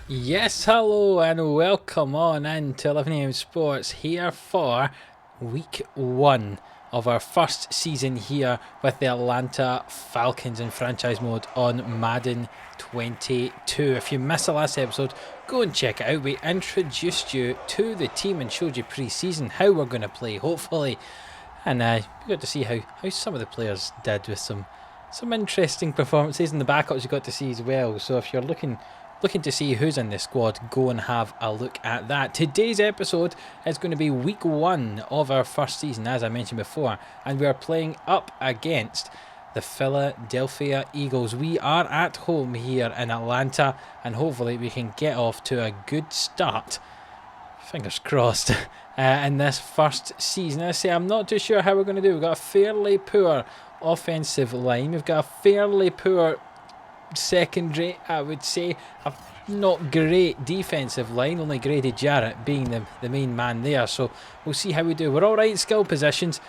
Yes, hello and welcome on in to 11am Sports here for week 1 of our first season here with the Atlanta Falcons in franchise mode on Madden 22. If you missed the last episode, go and check it out. We introduced you to the team and showed you pre-season how we're going to play, hopefully. And we got to see how some of the players did with some interesting performances, and the backups you got to see as well. So if you're looking to see who's in the squad, go and have a look at that. Today's episode is going to be week 1 of our first season, as I mentioned before, and we are playing up against the Philadelphia Eagles. We are at home here in Atlanta, and hopefully we can get off to a good start, fingers crossed, in this first season. I say I'm not too sure how we're going to do. We've got a fairly poor offensive line. We've got a fairly poor secondary, I would say. A not great defensive line, only Grady Jarrett being the main man there. So we'll see how we do. We're alright skill positions,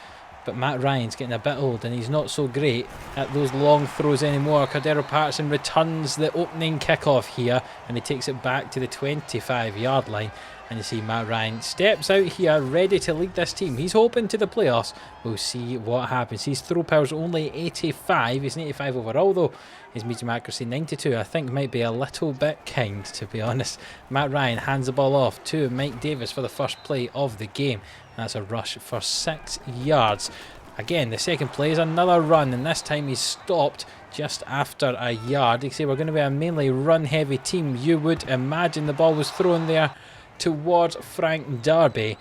but Matt Ryan's getting a bit old and he's not so great at those long throws anymore. Cordero Patterson returns the opening kickoff here and he takes it back to the 25-yard line. And you see Matt Ryan steps out here ready to lead this team. He's hoping to the playoffs. We'll see what happens. His throw power's only 85. He's an 85 overall though. His medium accuracy 92. I think might be a little bit kind, to be honest. Matt Ryan hands the ball off to Mike Davis for the first play of the game. That's a rush for 6 yards. Again, the second play is another run, and this time he's stopped just after a yard. You can see we're going to be a mainly run-heavy team. You would imagine the ball was thrown there towards Frank Darby,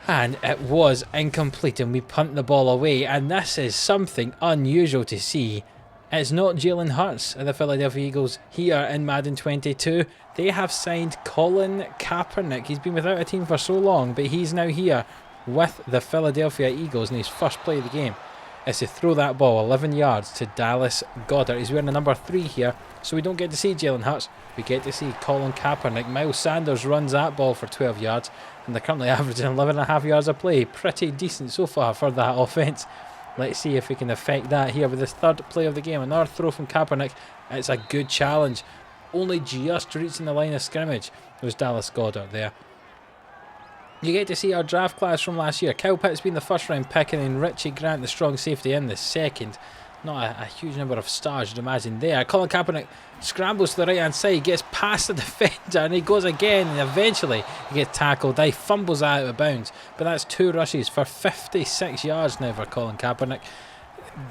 and it was incomplete, and we punt the ball away. And this is something unusual to see. It's not Jalen Hurts of the Philadelphia Eagles here in Madden 22. They have signed Colin Kaepernick. He's been without a team for so long, but he's now here with the Philadelphia Eagles in his first play of the game. Is to throw that ball 11 yards to Dallas Goedert. He's wearing the number 3 here, so we don't get to see Jalen Hurts. We get to see Colin Kaepernick. Miles Sanders runs that ball for 12 yards, and they're currently averaging 11.5 yards a play. Pretty decent so far for that offense. Let's see if we can affect that here with this third play of the game. Another throw from Kaepernick. It's a good challenge. Only just reaching the line of scrimmage. There's Dallas Goedert there. You get to see our draft class from last year. Kyle Pitts being the first round pick, and then Richie Grant, the strong safety, in the second. Not a huge number of stars, you'd imagine there. Colin Kaepernick scrambles to the right hand side, gets past the defender, and he goes again, and eventually he gets tackled. He fumbles that out of bounds, but that's 2 rushes for 56 yards now for Colin Kaepernick.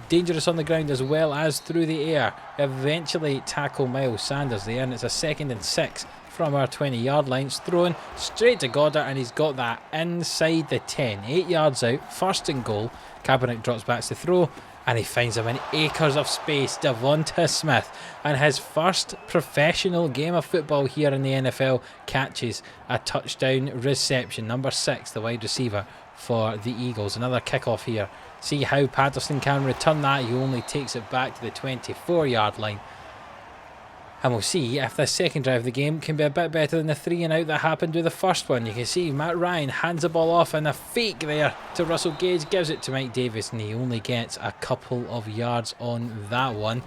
Dangerous on the ground as well as through the air. Eventually tackle Miles Sanders there, and it's a 2nd and 6 from our 20-yard line. It's thrown straight to Goddard, and he's got that inside the 10. 8 yards out, 1st and goal. Kaepernick drops back to throw, and he finds him in acres of space. Devonta Smith, and his first professional game of football here in the NFL, catches a touchdown reception. Number 6, the wide receiver for the Eagles. Another kickoff here. See how Patterson can return that. He only takes it back to the 24-yard line. And we'll see if this second drive of the game can be a bit better than the 3 and out that happened with the first one. You can see Matt Ryan hands the ball off, and a fake there to Russell Gage gives it to Mike Davis, and he only gets a couple of yards on that one.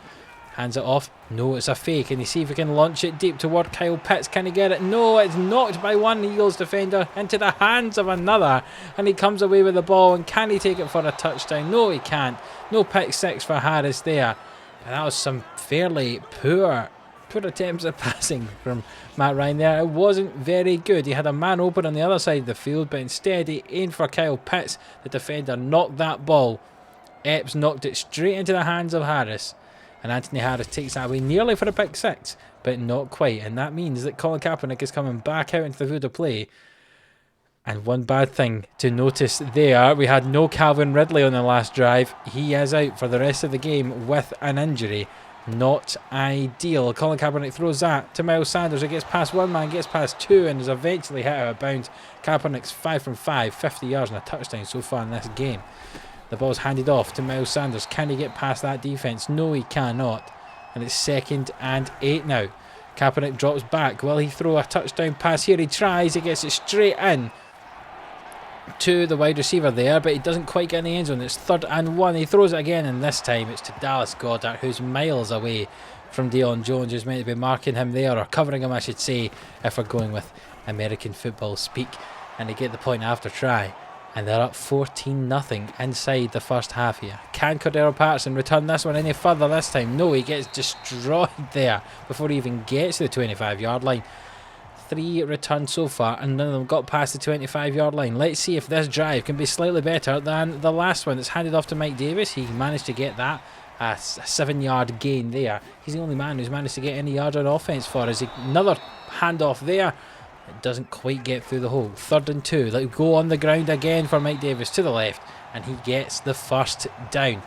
Hands it off. No, it's a fake, and you see if he can launch it deep toward Kyle Pitts. Can he get it? No, it's knocked by one Eagles defender into the hands of another, and he comes away with the ball. And can he take it for a touchdown? No, he can't. No pick 6 for Harris there. And that was some fairly poor attempts at passing from Matt Ryan there. It wasn't very good. He had a man open on the other side of the field, but instead he aimed for Kyle Pitts. The defender knocked that ball. Epps knocked it straight into the hands of Harris, and Anthony Harris takes that away nearly for a pick 6, but not quite. And that means that Colin Kaepernick is coming back out into the field of play. And one bad thing to notice there, we had no Calvin Ridley on the last drive. He is out for the rest of the game with an injury. Not ideal. Colin Kaepernick throws that to Miles Sanders. It gets past one man, gets past 2, and is eventually hit out of bounds. Kaepernick's 5 from 5, 50 yards and a touchdown so far in this game. The ball's handed off to Miles Sanders. Can he get past that defense? No, he cannot. And it's 2nd and 8 now. Kaepernick drops back. Will he throw a touchdown pass here? He tries. He gets it straight in to the wide receiver there, but he doesn't quite get in the end zone. It's 3rd and 1. He throws it again, and this time it's to Dallas Goedert, who's miles away from Deion Jones, who's meant to be marking him there, or covering him I should say, if we're going with American football speak. And they get the point after try, and they're up 14-0 inside the first half here. Can Cordero Patterson return this one any further this time? No, he gets destroyed there before he even gets to the 25-yard line. 3 returns so far, and none of them got past the 25-yard line. Let's see if this drive can be slightly better than the last one that's handed off to Mike Davis. He managed to get that. A 7-yard gain there. He's the only man who's managed to get any yards on offense for us. Another handoff there. It doesn't quite get through the hole. 3rd and 2. Let go on the ground again for Mike Davis to the left, and he gets the first down.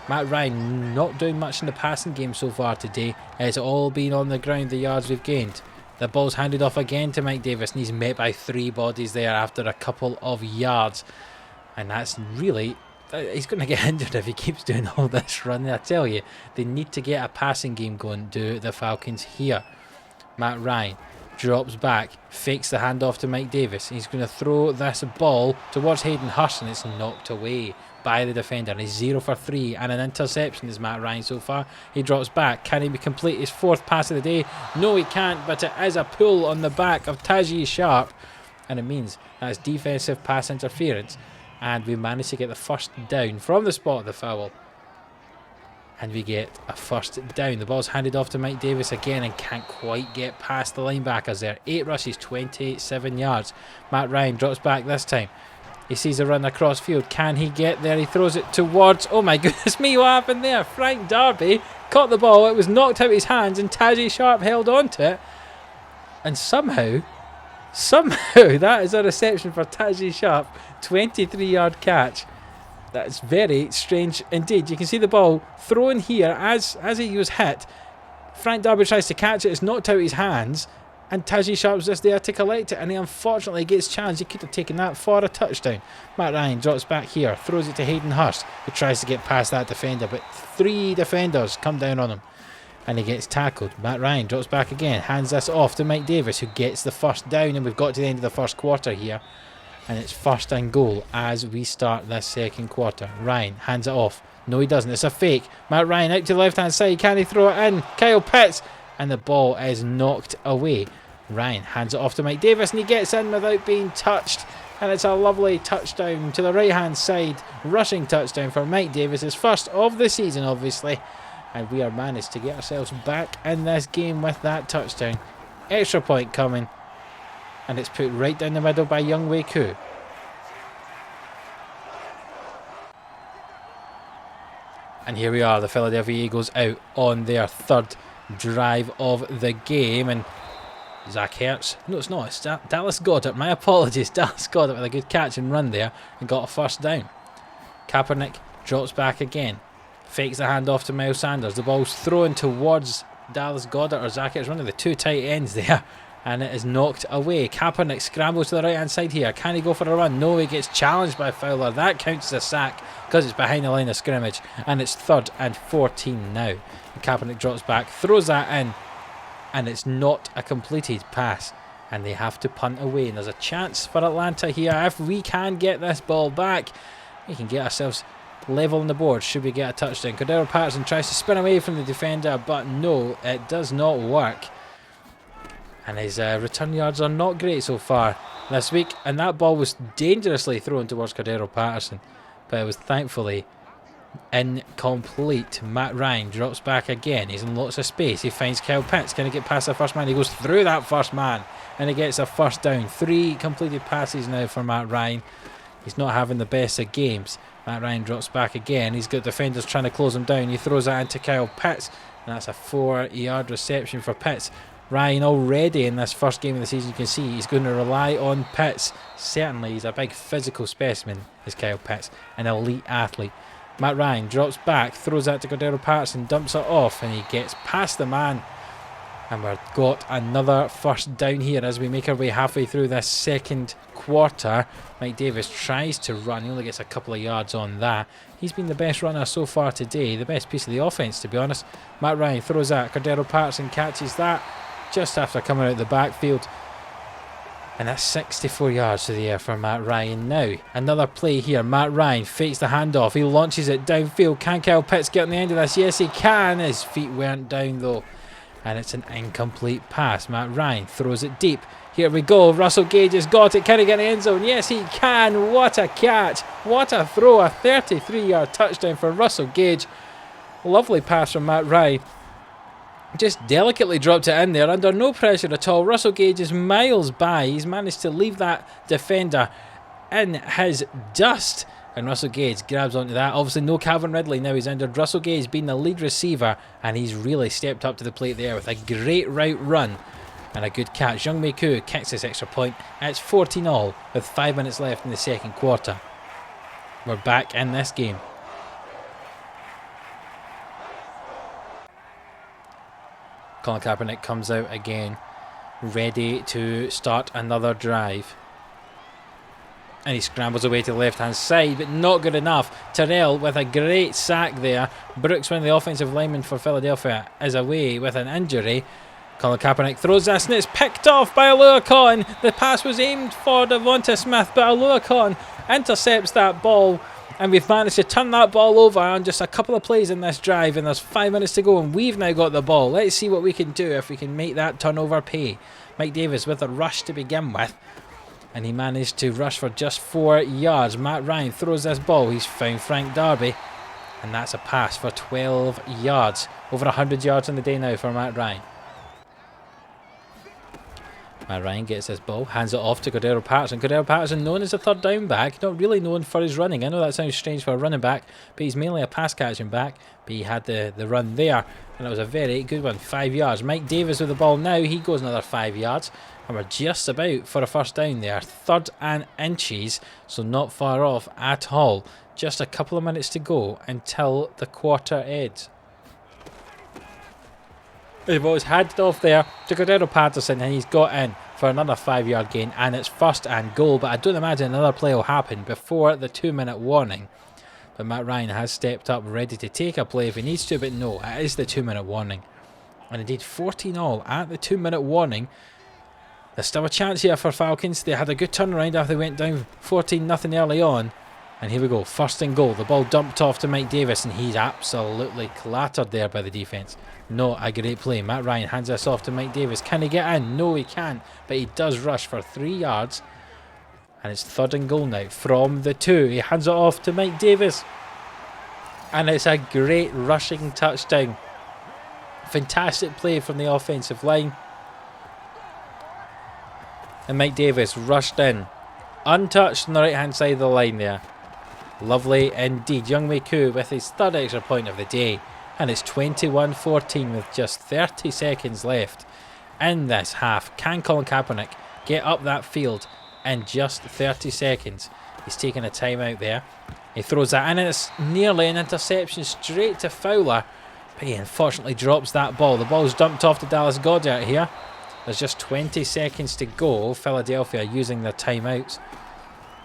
Matt Ryan not doing much in the passing game so far today. It's all been on the ground, the yards we've gained. The ball's handed off again to Mike Davis, and he's met by 3 bodies there after a couple of yards. And that's really... he's going to get injured if he keeps doing all this running. I tell you, they need to get a passing game going, do the Falcons here. Matt Ryan drops back, fakes the handoff to Mike Davis. He's going to throw this ball towards Hayden Hurst, and it's knocked away by the defender. And he's 0 for 3 and an interception is Matt Ryan so far. He drops back. Can he complete his 4th pass of the day? No, he can't, but it is a pull on the back of Taji Sharp, and it means that's defensive pass interference, and we manage to get the first down from the spot of the foul. And we get a first down. The ball's handed off to Mike Davis again and can't quite get past the linebackers there. 8 rushes, 27 yards. Matt Ryan drops back this time. He sees a run across field. Can he get there? He throws it towards... oh my goodness me, what happened there? Frank Darby caught the ball. It was knocked out of his hands and Taji Sharp held on to it. And somehow, that is a reception for Taji Sharp. 23-yard catch. That's very strange indeed. You can see the ball thrown here as he was hit. Frank Darby tries to catch it. It's knocked out of his hands. And Taji Sharp's just there to collect it. And he unfortunately gets challenged. He could have taken that for a touchdown. Matt Ryan drops back here. Throws it to Hayden Hurst, who tries to get past that defender. But 3 defenders come down on him. And he gets tackled. Matt Ryan drops back again. Hands this off to Mike Davis, who gets the first down. And we've got to the end of the first quarter here. And it's 1st and goal as we start this second quarter. Ryan hands it off. No, he doesn't. It's a fake. Matt Ryan out to the left-hand side. Can he throw it in? Kyle Pitts. And the ball is knocked away. Ryan hands it off to Mike Davis, and he gets in without being touched. And it's a lovely touchdown to the right-hand side. Rushing touchdown for Mike Davis. His first of the season, obviously. And we are managed to get ourselves back in this game with that touchdown. Extra point coming. And it's put right down the middle by Young Wei Koo. And here we are, the Philadelphia Eagles out on their 3rd drive of the game. And Zach Ertz, no it's not, it's Dallas Goedert, my apologies, Dallas Goedert with a good catch and run there and got a first down. Kaepernick drops back again, fakes the handoff to Miles Sanders. The ball's thrown towards Dallas Goedert or Zach Ertz, one of the 2 tight ends there. And it is knocked away. Kaepernick scrambles to the right hand side here. Can he go for a run? No, he gets challenged by Fowler. That counts as a sack because it's behind the line of scrimmage. And it's 3rd and 14 now. And Kaepernick drops back, throws that in. And it's not a completed pass. And they have to punt away. And there's a chance for Atlanta here. If we can get this ball back, we can get ourselves level on the board should we get a touchdown. Cordero Patterson tries to spin away from the defender, but no, it does not work. And his return yards are not great so far this week. And that ball was dangerously thrown towards Cordero Patterson. But it was thankfully incomplete. Matt Ryan drops back again. He's in lots of space. He finds Kyle Pitts. Can he get past the first man? He goes through that first man. And he gets a first down. 3 completed passes now for Matt Ryan. He's not having the best of games. Matt Ryan drops back again. He's got defenders trying to close him down. He throws that into Kyle Pitts. And that's a 4-yard reception for Pitts. Ryan already in this first game of the season, you can see he's going to rely on Pitts. Certainly he's a big physical specimen, is Kyle Pitts, an elite athlete. Matt Ryan drops back, throws that to Cordero Patterson, dumps it off, and he gets past the man. And we've got another first down here as we make our way halfway through this second quarter. Mike Davis tries to run. He only gets a couple of yards on that. He's been the best runner so far today, the best piece of the offense, to be honest. Matt Ryan throws that. Cordero Patterson catches that just after coming out of the backfield. And that's 64 yards to the air for Matt Ryan now. Another play here. Matt Ryan fakes the handoff. He launches it downfield. Can Kyle Pitts get on the end of this? Yes, he can. His feet weren't down though. And it's an incomplete pass. Matt Ryan throws it deep. Here we go. Russell Gage has got it. Can he get in the end zone? Yes, he can. What a catch. What a throw. A 33-yard touchdown for Russell Gage. Lovely pass from Matt Ryan. Just delicately dropped it in there under no pressure at all. Russell Gage is miles by. He's managed to leave that defender in his dust. And Russell Gage grabs onto that. Obviously no Calvin Ridley now. He's injured. Russell Gage being the lead receiver. And he's really stepped up to the plate there with a great route run. And a good catch. Young Koo kicks this extra point. It's 14-all with 5 minutes left in the second quarter. We're back in this game. Colin Kaepernick comes out again, ready to start another drive. And he scrambles away to the left-hand side, but not good enough. Terrell with a great sack there. Brooks, one of the offensive linemen for Philadelphia, is away with an injury. Colin Kaepernick throws this and it's picked off by Aluakon. The pass was aimed for Devonta Smith, but Aluakon intercepts that ball. And we've managed to turn that ball over on just a couple of plays in this drive, and there's 5 minutes to go and we've now got the ball. Let's see what we can do if we can make that turnover pay. Mike Davis with a rush to begin with, and he managed to rush for just 4 yards. Matt Ryan throws this ball. He's found Frank Darby, and that's a pass for 12 yards. Over 100 yards on the day now for Matt Ryan. Matt Ryan gets this ball, hands it off to Cordero Patterson. Cordero Patterson, known as a third down back, not really known for his running. I know that sounds strange for a running back, but he's mainly a pass catching back. But he had the run there, and it was a very good one, 5 yards. Mike Davis with the ball now, he goes another 5 yards, and we're just about for a first down there. 3rd and inches, so not far off at all. Just a couple of minutes to go until the quarter ends. The ball's handed off there to Cordero Patterson, and he's got in for another 5-yard gain, and it's 1st and goal. But I don't imagine another play will happen before the 2-minute warning. But Matt Ryan has stepped up ready to take a play if he needs to, but no, it is the 2-minute warning. And indeed 14-all at the 2-minute warning. There's still a chance here for Falcons. They had a good turnaround after they went down 14-0 early on. And here we go, 1st and goal. The ball dumped off to Mike Davis, and he's absolutely clattered there by the defence. Not a great play. Matt Ryan hands this off to Mike Davis. Can he get in? No, he can't. But he does rush for 3 yards. And it's 3rd and goal now from the 2. He hands it off to Mike Davis. And it's a great rushing touchdown. Fantastic play from the offensive line. And Mike Davis rushed in, untouched on the right hand side of the line there. Lovely indeed. Young Koo with his 3rd extra point of the day. And it's 21-14 with just 30 seconds left in this half. Can Colin Kaepernick get up that field in just 30 seconds? He's taking a timeout there. He throws that in, and it's nearly an interception straight to Fowler. But he unfortunately drops that ball. The ball's dumped off to Dallas Goedert here. There's just 20 seconds to go. Philadelphia using their timeouts.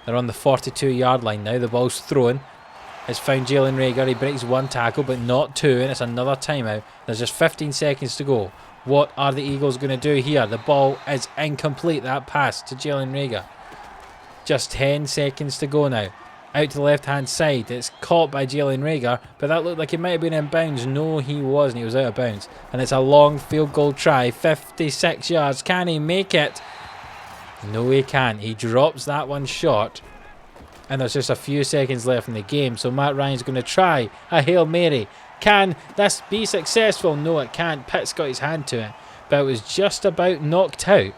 They're on the 42-yard line now. The ball's thrown. It's found Jalen Reagor. He breaks 1 tackle, but not 2, and it's another timeout. There's just 15 seconds to go. What are the Eagles going to do here? The ball is incomplete. That pass to Jalen Reagor. Just 10 seconds to go now. Out to the left-hand side. It's caught by Jalen Reagor, but that looked like he might have been in bounds. No, he wasn't. He was out of bounds. And it's a long field goal try. 56 yards. Can he make it? No, he can't. He drops that one short. And there's just a few seconds left in the game. So Matt Ryan's going to try a Hail Mary. Can this be successful? No, it can't. Pitt's got his hand to it. But it was just about knocked out.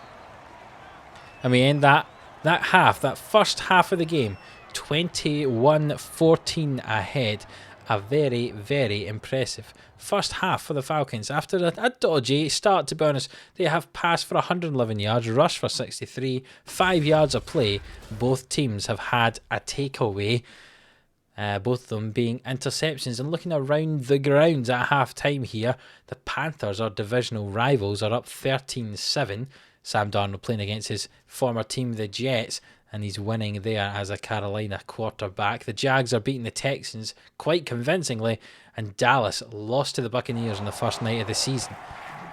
And we end that half, that first half of the game, 21-14 ahead. A very, very impressive first half for the Falcons. After a dodgy start, to be honest, they have passed for 111 yards, rushed for 63, 5 yards of play. Both teams have had a takeaway, both of them being interceptions. And looking around the grounds at half-time here, the Panthers, our divisional rivals, are up 13-7. Sam Darnold playing against his former team, the Jets, and he's winning there as a Carolina quarterback. The Jags are beating the Texans quite convincingly, and Dallas lost to the Buccaneers on the first night of the season.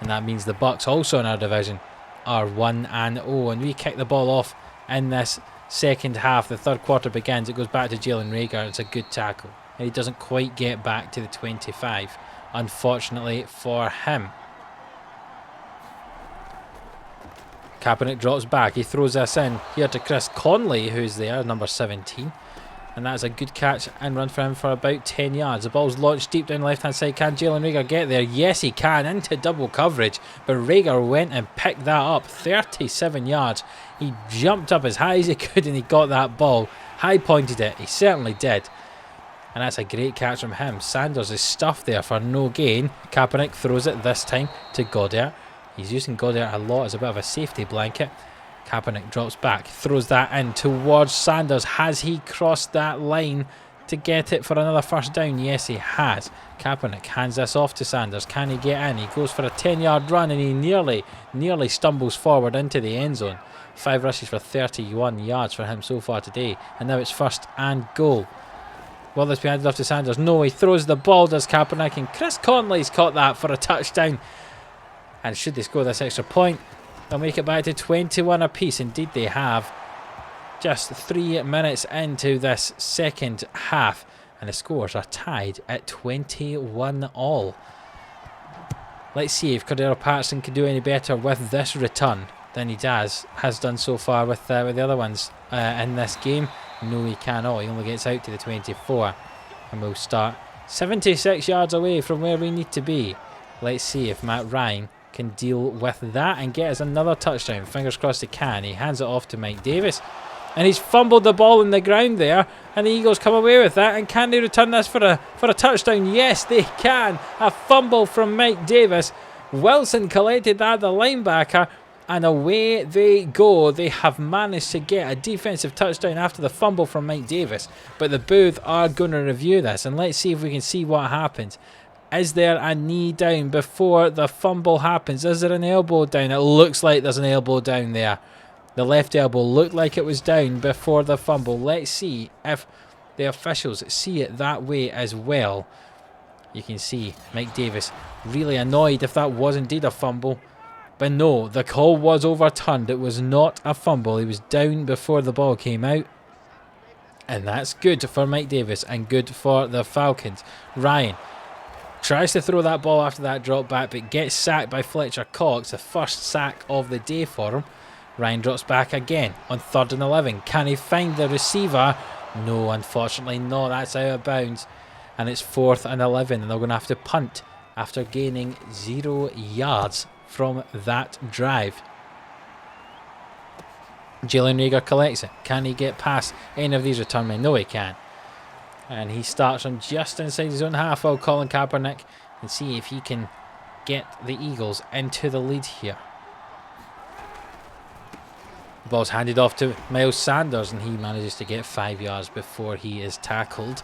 And that means the Bucs, also in our division, are 1-0, and we kick the ball off in this second half. The third quarter begins. It goes back to Jalen Reagor. It's a good tackle, and he doesn't quite get back to the 25, unfortunately for him. Kaepernick drops back. He throws this in here to Chris Conley, who's there, number 17. And that's a good catch and run for him for about 10 yards. The ball's launched deep down the left-hand side. Can Jalen Reagor get there? Yes, he can, into double coverage. But Reagor went and picked that up, 37 yards. He jumped up as high as he could and he got that ball. High-pointed it. He certainly did. And that's a great catch from him. Sanders is stuffed there for no gain. Kaepernick throws it this time to Goddard. He's using Goddard a lot as a bit of a safety blanket. Kaepernick drops back, throws that in towards Sanders. Has he crossed that line to get it for another first down? Yes, he has. Kaepernick hands this off to Sanders. Can he get in? He goes for a 10-yard run and he nearly stumbles forward into the end zone. 5 rushes for 31 yards for him so far today. And now it's first and goal. Will this be handed off to Sanders? No, he throws the ball, does Kaepernick, and Chris Conley's caught that for a touchdown. And should they score this extra point, they'll make it back to 21 apiece. Indeed they have. Just 3 minutes into this second half, and the scores are tied at 21-all. Let's see if Cordero Patterson can do any better with this return than he has done so far with the other ones in this game. No, he cannot. He only gets out to the 24, and we'll start 76 yards away from where we need to be. Let's see if Matt Ryan can deal with that and get us another touchdown. Fingers crossed he can. He hands it off to Mike Davis, and he's fumbled the ball in the ground there, and the Eagles come away with that. And can they return this for a touchdown? Yes, they can. A fumble from Mike Davis. Wilson collected that, the linebacker, and away they go. They have managed to get a defensive touchdown after the fumble from Mike Davis, but the booth are going to review this, and let's see if we can see what happens. Is there a knee down before the fumble happens? Is there an elbow down? It looks like there's an elbow down there. The left elbow looked like it was down before the fumble. Let's see if the officials see it that way as well. You can see Mike Davis really annoyed if that was indeed a fumble. But no, the call was overturned. It was not a fumble. He was down before the ball came out. And that's good for Mike Davis and good for the Falcons. Ryan tries to throw that ball after that drop back, but gets sacked by Fletcher Cox. The first sack of the day for him. Ryan drops back again on 3rd and 11. Can he find the receiver? No, unfortunately not. That's out of bounds. And it's 4th and 11, and they're going to have to punt after gaining 0 yards from that drive. Jalen Reagor collects it. Can he get past any of these return men? No, he can. And he starts from just inside his own half while Colin Kaepernick, and see if he can get the Eagles into the lead here. The ball's handed off to Miles Sanders, and he manages to get 5 yards before he is tackled.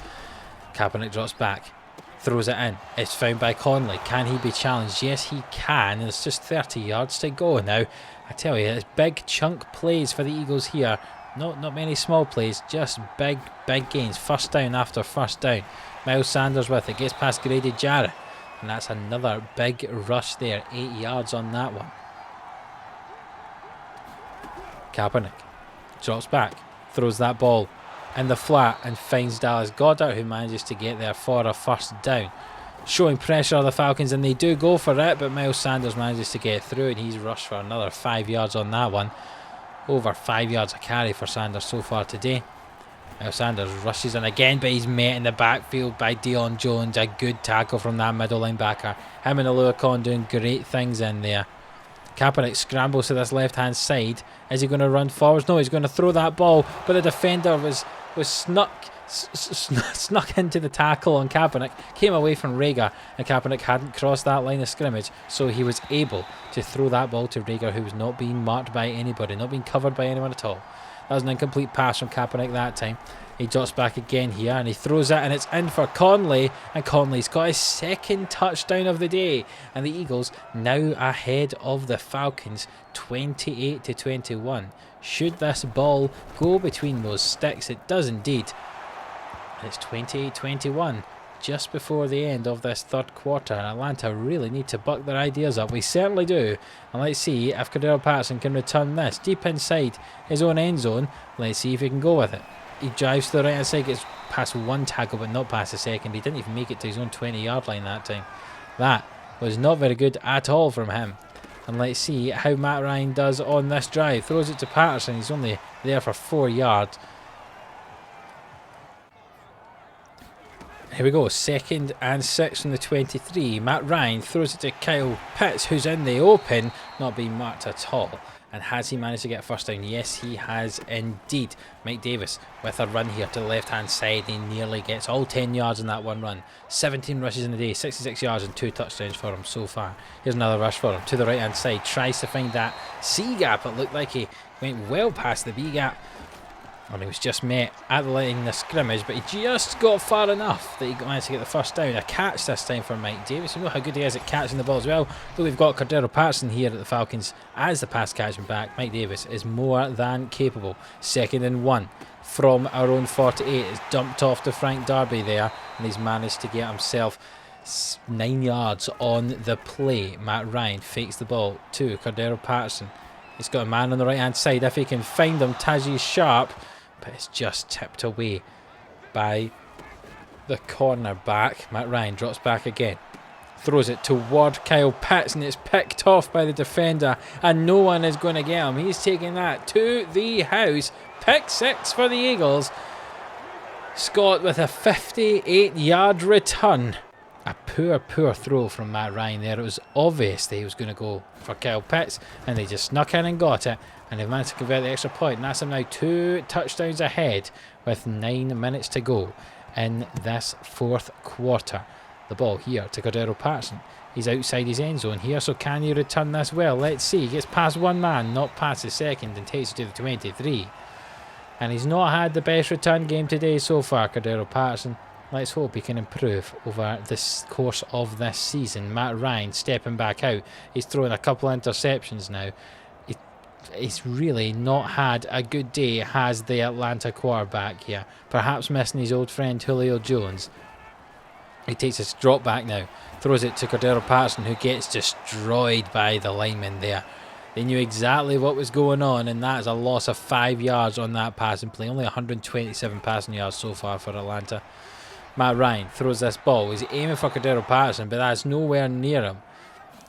Kaepernick drops back, throws it in. It's found by Conley. Can he be challenged? Yes, he can. And it's just 30 yards to go now. I tell you, it's big chunk plays for the Eagles here. Not many small plays, just big gains. First down after first down. Miles Sanders with it, gets past Grady Jarrett, and that's another big rush there. 8 yards on that one. Kaepernick drops back, throws that ball in the flat and finds Dallas Goddard, who manages to get there for a first down. Showing pressure on the Falcons, and they do go for it, but Miles Sanders manages to get through, and he's rushed for another 5 yards on that one. Over 5 yards a carry for Sanders so far today. Miles Sanders rushes in again, but he's met in the backfield by Deion Jones. A good tackle from that middle linebacker. Him and Aluakon doing great things in there. Kaepernick scrambles to this left-hand side. Is he going to run forwards? No, he's going to throw that ball, but the defender was snuck into the tackle on Kaepernick, came away from Reagor, and Kaepernick hadn't crossed that line of scrimmage, so he was able to throw that ball to Reagor, who was not being marked by anybody, not being covered by anyone at all. That was an incomplete pass from Kaepernick that time. He drops back again here, and he throws it, and it's in for Conley, and Conley's got his second touchdown of the day, and the Eagles now ahead of the Falcons 28-21. Should this ball go between those sticks? It does indeed. And it's 28-21. just before the end of this third quarter. Atlanta really need to buck their ideas up. We certainly do. And let's see if Cordero Patterson can return this deep inside his own end zone. Let's see if he can go with it. He drives to the right hand side, gets past one tackle but not past the second. He didn't even make it to his own 20-yard line that time. That was not very good at all from him. And let's see how Matt Ryan does on this drive. Throws it to Patterson. He's only there for 4 yards. Here we go, 2nd and 6 from the 23. Matt Ryan throws it to Kyle Pitts, who's in the open, not being marked at all. And has he managed to get a first down? Yes, he has indeed. Mike Davis with a run here to the left-hand side. He nearly gets all 10 yards in that one run. 17 rushes in the day, 66 yards and 2 touchdowns for him so far. Here's another rush for him to the right-hand side. Tries to find that C gap. It looked like he went well past the B gap. And he was just met at the line of scrimmage, but he just got far enough that he managed to get the first down. A catch this time for Mike Davis. You know how good he is at catching the ball as well. Though we've got Cordero Patterson here at the Falcons as the pass catching back, Mike Davis is more than capable. 2nd and 1 from our own 48. It's dumped off to Frank Darby there, and he's managed to get himself 9 yards on the play. Matt Ryan fakes the ball to Cordero Patterson. He's got a man on the right hand side. If he can find him, Taji Sharp. But it's just tipped away by the cornerback. Matt Ryan drops back again. Throws it toward Kyle Pitts, and it's picked off by the defender. And no one is going to get him. He's taking that to the house. Pick 6 for the Eagles. Scott with a 58-yard return. A poor throw from Matt Ryan there. It was obvious that he was going to go for Kyle Pitts, and they just snuck in and got it. And they've managed to convert the extra point. And that's them now 2 touchdowns ahead with 9 minutes to go in this fourth quarter. The ball here to Cordero Patterson. He's outside his end zone here, so can he return this well? Let's see. He gets past one man, not past the second, and takes it to the 23. And he's not had the best return game today so far, Cordero Patterson. Let's hope he can improve over this course of this season. Matt Ryan stepping back out. He's throwing a couple of interceptions now. He's really not had a good day, has the Atlanta quarterback here. Perhaps missing his old friend Julio Jones. He takes his drop back now. Throws it to Cordero Patterson, who gets destroyed by the lineman there. They knew exactly what was going on, and that is a loss of 5 yards on that passing play. Only 127 passing yards so far for Atlanta. Matt Ryan throws this ball. He's aiming for Cordero Patterson, but that's nowhere near him.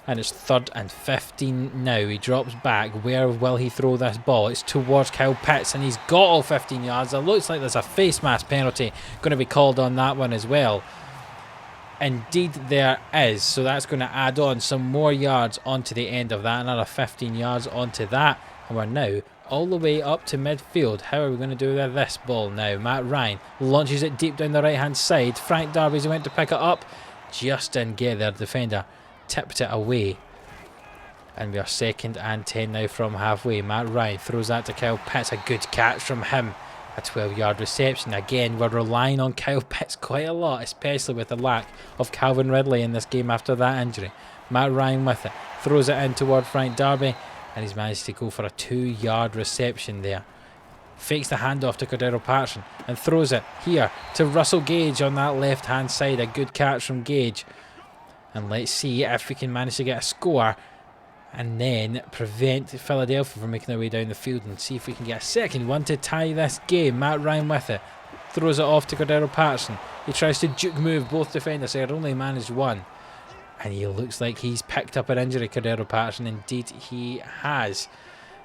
And it's 3rd and 15 now. He drops back. Where will he throw this ball? It's towards Kyle Pitts, and he's got all 15 yards. It looks like there's a face mask penalty going to be called on that one as well. Indeed there is. So that's going to add on some more yards onto the end of that. Another 15 yards onto that. And we're now all the way up to midfield. How are we going to do with this ball now? Matt Ryan launches it deep down the right hand side. Frank Darby's went to pick it up. Just didn't get there. Defender tipped it away. And we are 2nd and 10 now from halfway. Matt Ryan throws that to Kyle Pitts. A good catch from him. A 12-yard reception. Again, we're relying on Kyle Pitts quite a lot, especially with the lack of Calvin Ridley in this game after that injury. Matt Ryan with it. Throws it in toward Frank Darby. And he's managed to go for a 2-yard reception there. Fakes the handoff to Cordero Patterson and throws it here to Russell Gage on that left-hand side. A good catch from Gage. And let's see if we can manage to get a score and then prevent Philadelphia from making their way down the field, and see if we can get a second one to tie this game. Matt Ryan with it. Throws it off to Cordero Patterson. He tries to juke move both defenders. They had only managed one. And he looks like he's picked up an injury, Cordero Patterson. Indeed, he has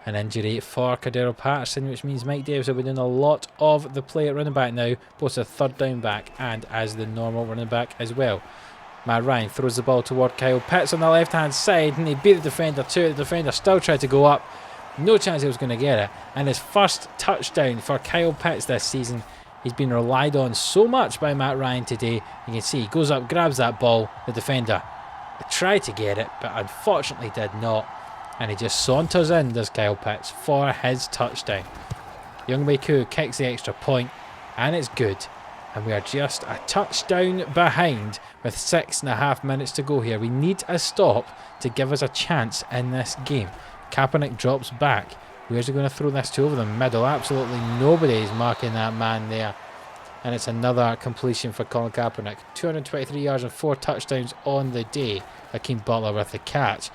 an injury for Cordero Patterson, which means Mike Davis will be doing a lot of the play at running back now, both as a 3rd down back and as the normal running back as well. Matt Ryan throws the ball toward Kyle Pitts on the left-hand side, and he beat the defender too. The defender still tried to go up. No chance he was going to get it. And his first touchdown for Kyle Pitts this season. He's been relied on so much by Matt Ryan today. You can see he goes up, grabs that ball. The defender tried to get it, but unfortunately did not. And he just saunters in, does Kyle Pitts, for his touchdown. Younghoe Koo kicks the extra point, and it's good. And we are just a touchdown behind with 6.5 minutes to go here. We need a stop to give us a chance in this game. Kaepernick drops back. Where's he going to throw this to? Over the middle? Absolutely nobody is marking that man there. And it's another completion for Colin Kaepernick. 223 yards and 4 touchdowns on the day. Akeem Butler with the catch.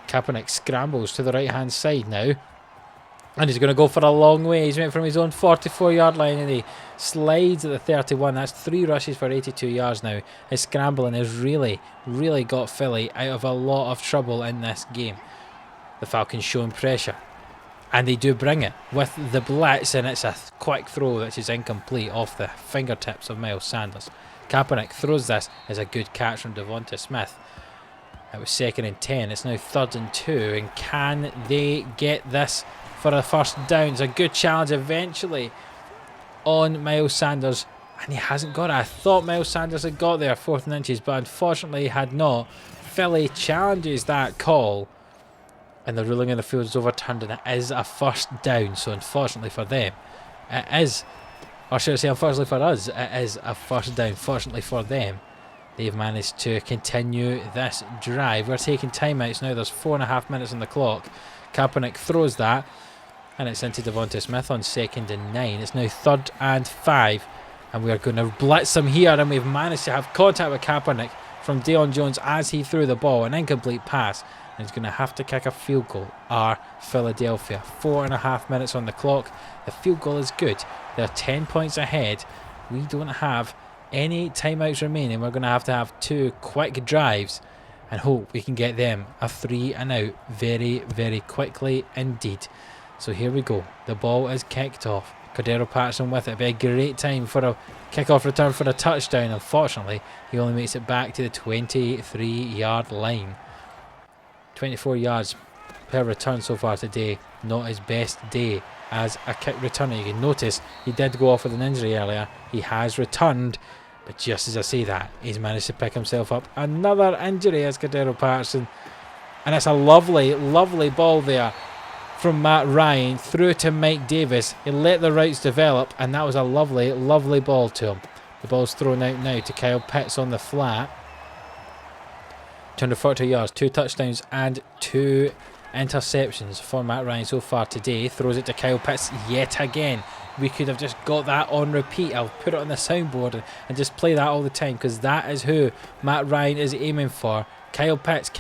Kaepernick scrambles to the right-hand side now. And he's going to go for a long way. He's went from his own 44-yard line and he slides at the 31. That's 3 rushes for 82 yards now. His scrambling has really got Philly out of a lot of trouble in this game. The Falcons showing pressure. And they do bring it with the blitz, and it's a quick throw which is incomplete off the fingertips of Miles Sanders. Kaepernick throws this as a good catch from Devonta Smith. It was 2nd and 10. It's now 3rd and 2. And can they get this for a first down? It's a good challenge eventually on Miles Sanders. And he hasn't got it. I thought Miles Sanders had got there 4th and inches, but unfortunately he had not. Philly challenges that call. And the ruling in the field is overturned, and it is a first down. So unfortunately for them, it is, or should I say unfortunately for us, it is a first down. Fortunately for them, they've managed to continue this drive. We're taking timeouts now. There's 4.5 minutes on the clock. Kaepernick throws that, and it's into Devonta Smith on 2nd and 9. It's now 3rd and 5, and we are going to blitz him here, and we've managed to have contact with Kaepernick from Deion Jones as he threw the ball. An incomplete pass. And he's going to have to kick a field goal. Philadelphia. 4.5 minutes on the clock. The field goal is good. They're 10 points ahead. We don't have any timeouts remaining. We're going to have 2 quick drives and hope we can get them a 3 and out very quickly indeed. So here we go. The ball is kicked off. Cordero Patterson with it. It'd be a great time for a kickoff return for a touchdown. Unfortunately, he only makes it back to the 23-yard line. 24 yards per return so far today. Not his best day as a kick returner. You can notice he did go off with an injury earlier. He has returned, but just as I say that, he's managed to pick himself up another injury as Cordero Patterson. And it's a lovely ball there from Matt Ryan through to Mike Davis. He let the routes develop, and that was a lovely ball to him. The ball's thrown out now to Kyle Pitts on the flat. 240 yards, 2 touchdowns and 2 interceptions for Matt Ryan so far today. Throws it to Kyle Pitts yet again. We could have just got that on repeat. I'll put it on the soundboard and just play that all the time, because that is who Matt Ryan is aiming for. Kyle Pitts,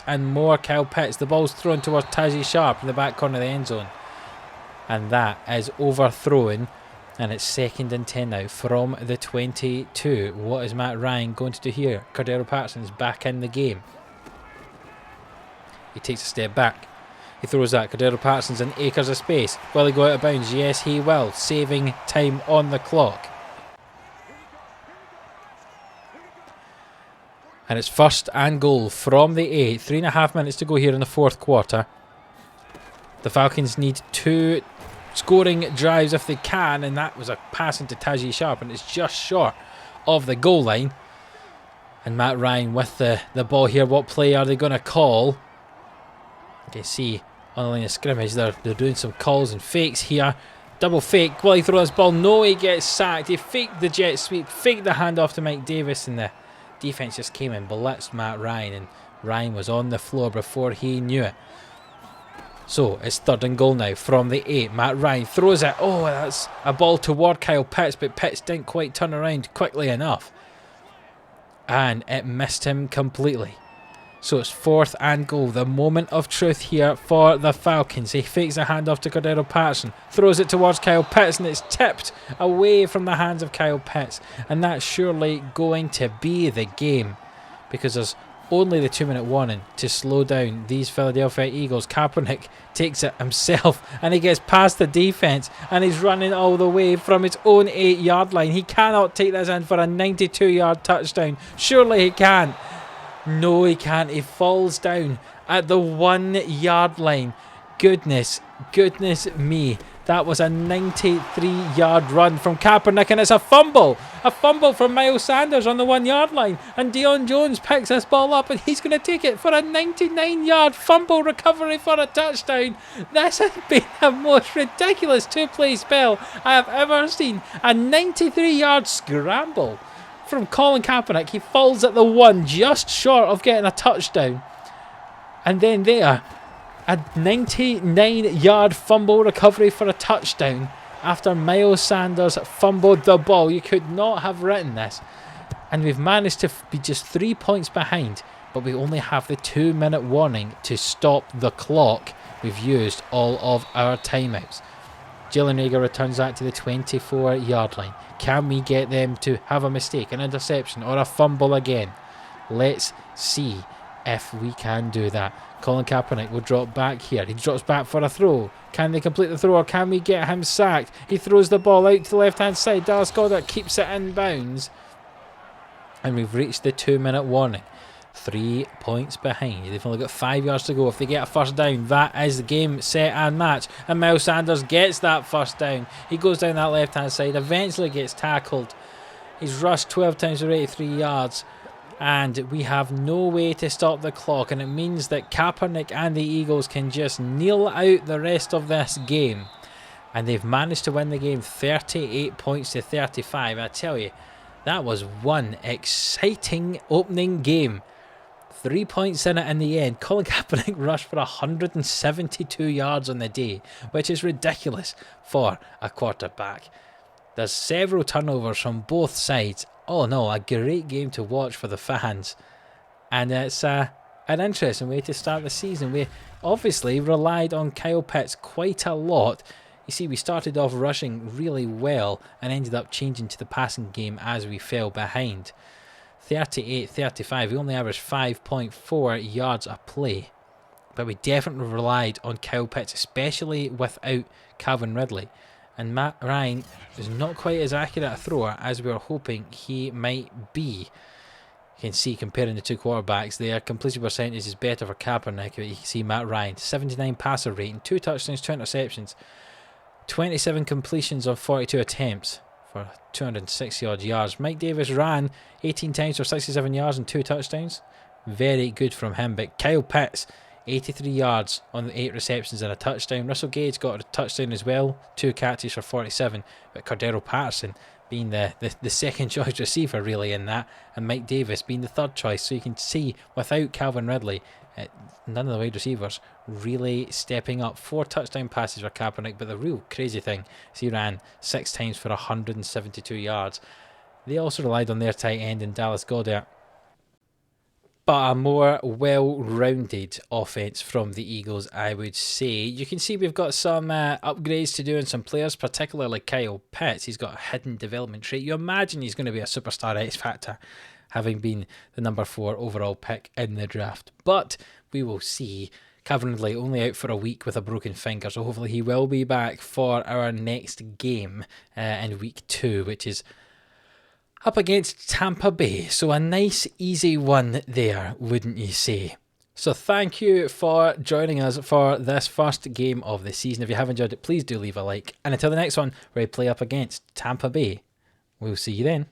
and more Kyle Pitts. The ball's thrown towards Taji Sharp in the back corner of the end zone. And that is overthrown. And it's 2nd and 10 now from the 22. What is Matt Ryan going to do here? Cordero Patterson is back in the game. He takes a step back. He throws that. Cordero Patterson's in acres of space. Will he go out of bounds? Yes, he will. Saving time on the clock. And it's 1st and goal from the 8. 3.5 minutes to go here in the 4th quarter. The Falcons need 2 scoring drives if they can, and that was a pass into Taji Sharp, and it's just short of the goal line. And Matt Ryan with the ball here. What play are they going to call? You can see on the line of scrimmage they're doing some calls and fakes here. Double fake. Will he throw this ball? No, he gets sacked. He faked the jet sweep, faked the handoff to Mike Davis, and the defense just came and blitzed Matt Ryan, and Ryan was on the floor before he knew it. So it's 3rd and goal now from the 8. Matt Ryan throws it. Oh, that's a ball toward Kyle Pitts, but Pitts didn't quite turn around quickly enough. And it missed him completely. So it's 4th and goal. The moment of truth here for the Falcons. He fakes a handoff to Cordero Patterson. Throws it towards Kyle Pitts, and it's tipped away from the hands of Kyle Pitts. And that's surely going to be the game, because there's only the 2-minute warning to slow down these Philadelphia Eagles. Kaepernick takes it himself, and he gets past the defense, and he's running all the way from his own 8-yard line. He cannot take this in for a 92-yard touchdown. Surely he can't. No, he can't. He falls down at the 1-yard line. Goodness me. That was a 93-yard run from Kaepernick, and it's a fumble. A fumble from Miles Sanders on the 1-yard line. And Deion Jones picks this ball up, and he's going to take it for a 99-yard fumble recovery for a touchdown. This has been the most ridiculous 2-play spell I have ever seen. A 93-yard scramble from Colin Kaepernick. He falls at the 1, just short of getting a touchdown. And then there, a 99-yard fumble recovery for a touchdown. after Miles Sanders fumbled the ball. You could not have written this. And we've managed to be just 3 points behind, but we only have the 2-minute warning to stop the clock. We've used all of our timeouts. Jalen Reagor returns that to the 24-yard line. Can we get them to have a mistake, an interception, or a fumble again? Let's see if we can do that. Colin Kaepernick will drop back here. He drops back for a throw. Can they complete the throw, or can we get him sacked? He throws the ball out to the left-hand side. Dallas Goedert keeps it in bounds. And we've reached the 2-minute warning. 3 points behind. They've only got 5 yards to go. If they get a first down, that is the game, set and match. And Miles Sanders gets that first down. He goes down that left-hand side, eventually gets tackled. He's rushed 12 times for 83 yards. And we have no way to stop the clock. And it means that Kaepernick and the Eagles can just kneel out the rest of this game. And they've managed to win the game 38 points to 35. I tell you, that was one exciting opening game. 3 points in it in the end. Colin Kaepernick rushed for 172 yards on the day, which is ridiculous for a quarterback. There's several turnovers from both sides. Oh no, a great game to watch for the fans. And it's an interesting way to start the season. We obviously relied on Kyle Pitts quite a lot. You see, we started off rushing really well and ended up changing to the passing game as we fell behind. 38-35, we only averaged 5.4 yards a play. But we definitely relied on Kyle Pitts, especially without Calvin Ridley. And Matt Ryan is not quite as accurate a thrower as we were hoping he might be. You can see, comparing the two quarterbacks, their completion percentage is better for Kaepernick. But you can see Matt Ryan, 79 passer rating, 2 touchdowns, 2 interceptions, 27 completions on 42 attempts for 260 odd yards. Mike Davis ran 18 times for 67 yards and 2 touchdowns. Very good from him. But Kyle Pitts, 83 yards on 8 receptions and a touchdown. Russell Gage got a touchdown as well, 2 catches for 47. But Cordero Patterson being the second choice receiver really in that, and Mike Davis being the third choice. So you can see, without Calvin Ridley, none of the wide receivers really stepping up. 4 touchdown passes for Kaepernick, but the real crazy thing is he ran 6 times for 172 yards. They also relied on their tight end in Dallas Goedert. But a more well-rounded offense from the Eagles, I would say. You can see we've got some upgrades to do in some players, particularly Kyle Pitts. He's got a hidden development trait. You imagine he's going to be a superstar X Factor, having been the number 4 overall pick in the draft. But we will see. Calvin Ridley only out for a week with a broken finger, so hopefully he will be back for our next game in week 2, which is up against Tampa Bay. So a nice easy one there, wouldn't you say? So thank you for joining us for this first game of the season. If you have enjoyed it, please do leave a like. And until the next one, where we play up against Tampa Bay, we'll see you then.